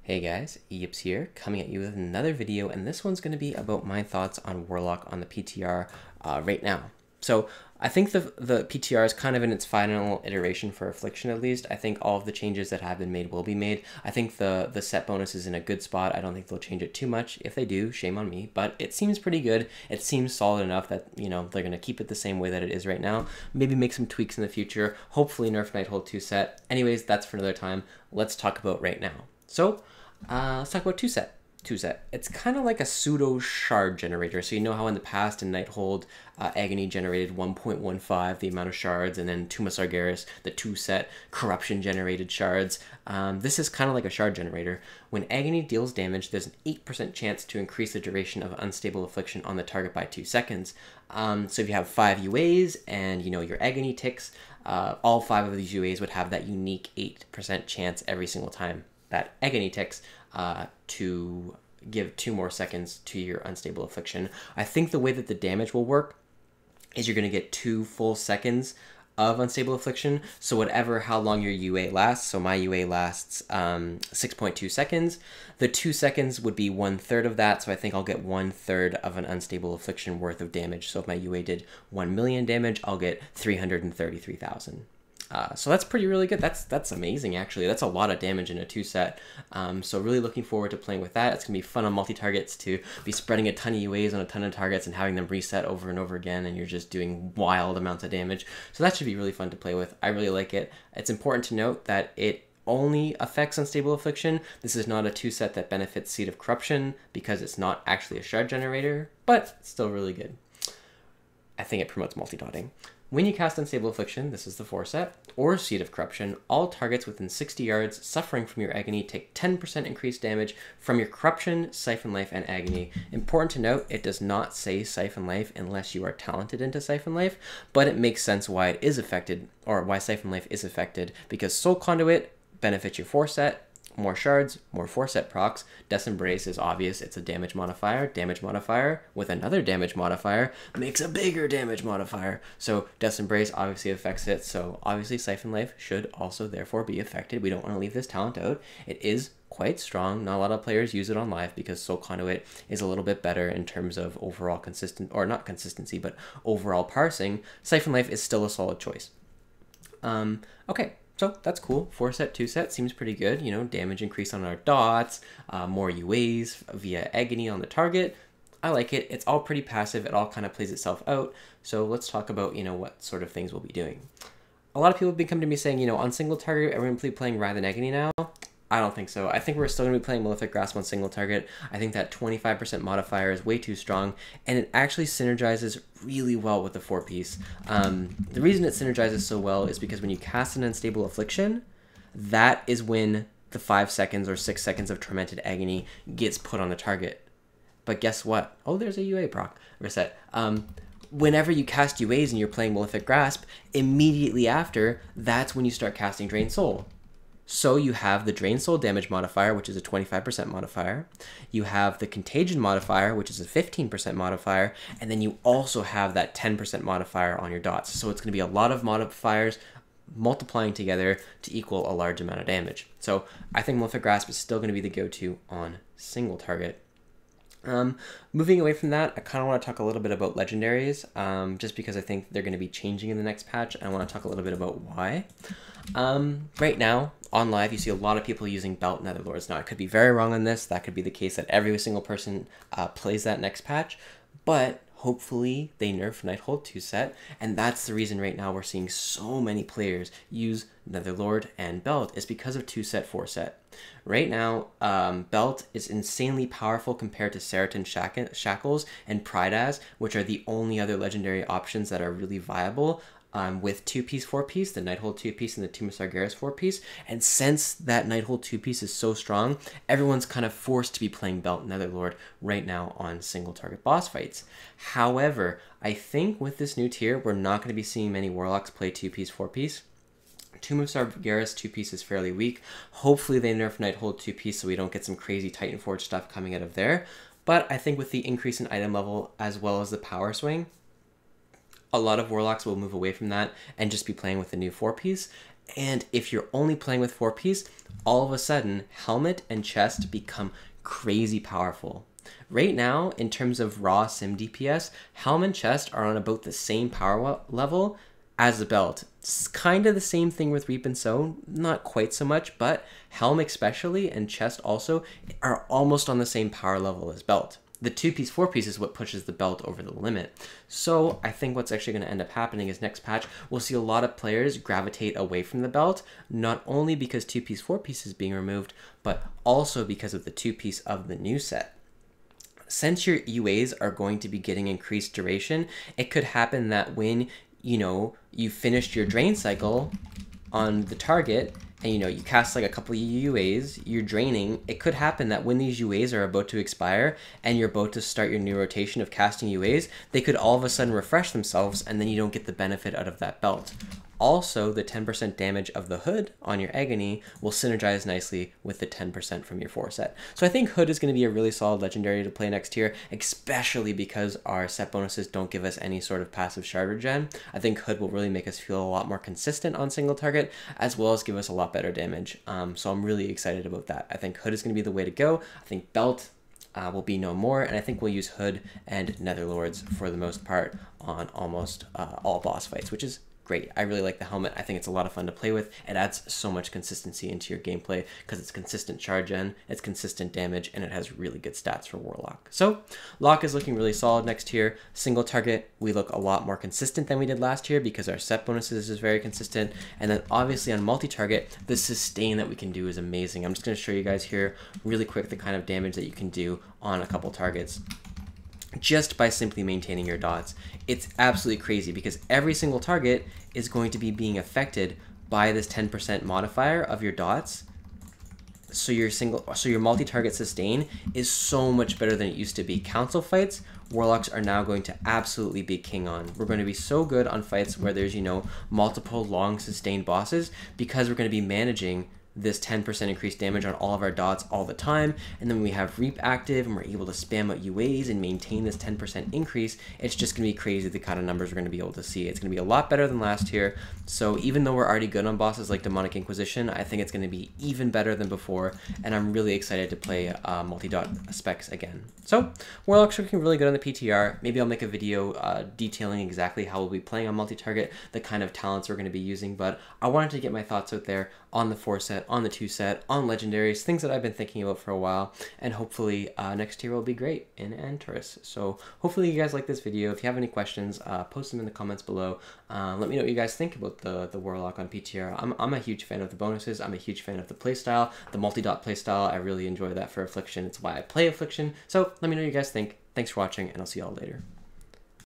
Hey guys, Yips here, coming at you with another video, and this one's going to be about my thoughts on Warlock on the PTR right now. So I think the PTR is kind of in its final iteration for Affliction at least. I think all of the changes that have been made will be made. I think the set bonus is in a good spot. I don't think they'll change it too much. If they do, shame on me, but it seems pretty good. It seems solid enough that, you know, they're going to keep it the same way that it is right now. Maybe make some tweaks in the future. Hopefully nerf Nighthold 2 set. Anyways, that's for another time. Let's talk about right now. So let's talk about 2 set. 2 set. It's kind of like a pseudo shard generator. So you know how in the past in Nighthold, Agony generated 1.15 the amount of shards, and then Tomb of Sargeras, the 2 set, Corruption generated shards. This is kind of like a shard generator. When Agony deals damage, there's an 8% chance to increase the duration of Unstable Affliction on the target by 2 seconds. So if you have 5 UAs and you know your Agony ticks, all 5 of these UAs would have that unique 8% chance every single time that Agony ticks to give 2 more seconds to your Unstable Affliction. I think the way that the damage will work is you're going to get 2 full seconds of Unstable Affliction. So how long your UA lasts, so my UA lasts 6.2 seconds. The 2 seconds would be 1/3 of that, so I think I'll get 1/3 of an Unstable Affliction worth of damage. So if my UA did 1 million damage, I'll get 333,000. So that's really good. That's amazing, actually. That's a lot of damage in a 2 set. So really looking forward to playing with that. It's going to be fun on multi-targets to be spreading a ton of UAs on a ton of targets and having them reset over and over again, and you're just doing wild amounts of damage. So that should be really fun to play with. I really like it. It's important to note that it only affects Unstable Affliction. This is not a 2 set that benefits Seed of Corruption because it's not actually a shard generator, but it's still really good. I think it promotes multi-dotting. When you cast Unstable Affliction, this is the 4 set, or Seed of Corruption, all targets within 60 yards suffering from your Agony take 10% increased damage from your Corruption, Siphon Life, and Agony. Important to note, it does not say Siphon Life unless you are talented into Siphon Life, but it makes sense why it is affected, or why Siphon Life is affected, because Soul Conduit benefits your 4 set, more shards, more 4 set procs. Death Embrace is obvious. It's a damage modifier. Damage modifier with another damage modifier makes a bigger damage modifier. So Death Embrace obviously affects it. So obviously Siphon Life should also therefore be affected. We don't want to leave this talent out. It is quite strong. Not a lot of players use it on live because Soul Conduit is a little bit better in terms of overall not consistency, but overall parsing. Siphon Life is still a solid choice. Okay. So that's cool. 4 set, 2 set seems pretty good. You know, damage increase on our dots, more UAs via Agony on the target. I like it. It's all pretty passive. It all kind of plays itself out. So let's talk about, you know, what sort of things we'll be doing. A lot of people have been coming to me saying, you know, on single target, everyone be playing Wrath and Agony now. I don't think so. I think we're still going to be playing Malefic Grasp on single target. I think that 25% modifier is way too strong, and it actually synergizes really well with the 4-piece. The reason it synergizes so well is because when you cast an Unstable Affliction, that is when the 5 seconds or 6 seconds of Tormented Agony gets put on the target. But guess what? Oh, there's a UA proc reset. Whenever you cast UAs and you're playing Malefic Grasp, immediately after, that's when you start casting Drain Soul. So you have the Drain Soul damage modifier, which is a 25% modifier. You have the Contagion modifier, which is a 15% modifier. And then you also have that 10% modifier on your dots. So it's going to be a lot of modifiers multiplying together to equal a large amount of damage. So I think Malefic Grasp is still going to be the go-to on single target. Moving away from that, I kind of want to talk a little bit about legendaries, just because I think they're going to be changing in the next patch, and I want to talk a little bit about why. Right now, on live, you see a lot of people using Belt Netherlords. Now, I could be very wrong on this. That could be the case that every single person plays that next patch, but hopefully they nerf Nighthold 2 set, and that's the reason right now we're seeing so many players use Netherlord and Belt is because of 2 set, 4 set. Right now, Belt is insanely powerful compared to Seraton Shackles and Pridaz, which are the only other legendary options that are really viable. With 2-piece, 4-piece, the Nighthold 2-piece and the Tomb of Sargeras 4-piece. And since that Nighthold 2-piece is so strong, everyone's kind of forced to be playing Belt Netherlord right now on single target boss fights. However, I think with this new tier, we're not going to be seeing many Warlocks play 2-piece, 4-piece. Tomb of Sargeras 2-piece is fairly weak. Hopefully they nerf Nighthold 2-piece so we don't get some crazy Titan Forge stuff coming out of there. But I think with the increase in item level as well as the power swing, a lot of Warlocks will move away from that and just be playing with the new 4-piece. And if you're only playing with 4-piece, all of a sudden, helmet and chest become crazy powerful. Right now, in terms of raw sim DPS, helm and chest are on about the same power level as the belt. It's kind of the same thing with Reap and Sow, not quite so much, but helm especially and chest also are almost on the same power level as belt. The 2-piece, 4-piece is what pushes the belt over the limit. So I think what's actually going to end up happening is next patch, we'll see a lot of players gravitate away from the belt, not only because 2-piece, 4-piece is being removed, but also because of the 2-piece of the new set. Since your UAs are going to be getting increased duration, it could happen that when, you finished your drain cycle on the target, and you cast like a couple of UAs, you're draining, it could happen that when these UAs are about to expire and you're about to start your new rotation of casting UAs, they could all of a sudden refresh themselves and then you don't get the benefit out of that belt. Also, the 10% damage of the Hood on your Agony will synergize nicely with the 10% from your 4 set. So I think Hood is going to be a really solid legendary to play next tier, especially because our set bonuses don't give us any sort of passive shard regen. I think Hood will really make us feel a lot more consistent on single target, as well as give us a lot better damage. So I'm really excited about that. I think Hood is going to be the way to go. I think Belt will be no more, and I think we'll use Hood and Netherlords for the most part on almost all boss fights, which is great. I really like the helmet. I think it's a lot of fun to play with. It adds so much consistency into your gameplay because it's consistent charge gen, it's consistent damage, and it has really good stats for Warlock. So Lock is looking really solid next tier. Single target, we look a lot more consistent than we did last year because our set bonuses is very consistent. And then obviously on multi-target, the sustain that we can do is amazing. I'm just going to show you guys here really quick the kind of damage that you can do on a couple targets just by simply maintaining your dots. It's absolutely crazy because every single target is going to be being affected by this 10% modifier of your dots. So your multi-target sustain is so much better than it used to be. Council fights, Warlocks are now going to absolutely be king on. We're going to be so good on fights where there's, multiple long sustained bosses because we're going to be managing this 10% increased damage on all of our dots all the time, and then we have Reap active and we're able to spam out UAs and maintain this 10% increase. It's just going to be crazy the kind of numbers we're going to be able to see. It's going to be a lot better than last year, so even though we're already good on bosses like Demonic Inquisition, I think it's going to be even better than before, and I'm really excited to play multi-dot specs again. So Warlock's looking really good on the PTR. Maybe I'll make a video detailing exactly how we'll be playing on multi-target, the kind of talents we're going to be using, but I wanted to get my thoughts out there on the 4 set, on the 2 set, on legendaries, things that I've been thinking about for a while, and hopefully next year will be great in Antares. So hopefully you guys like this video. If you have any questions, post them in the comments below. Let me know what you guys think about the Warlock on PTR. I'm a huge fan of the bonuses. I'm a huge fan of the playstyle, the multi-dot playstyle. I really enjoy that for Affliction. It's why I play Affliction. So let me know what you guys think. Thanks for watching, and I'll see y'all later.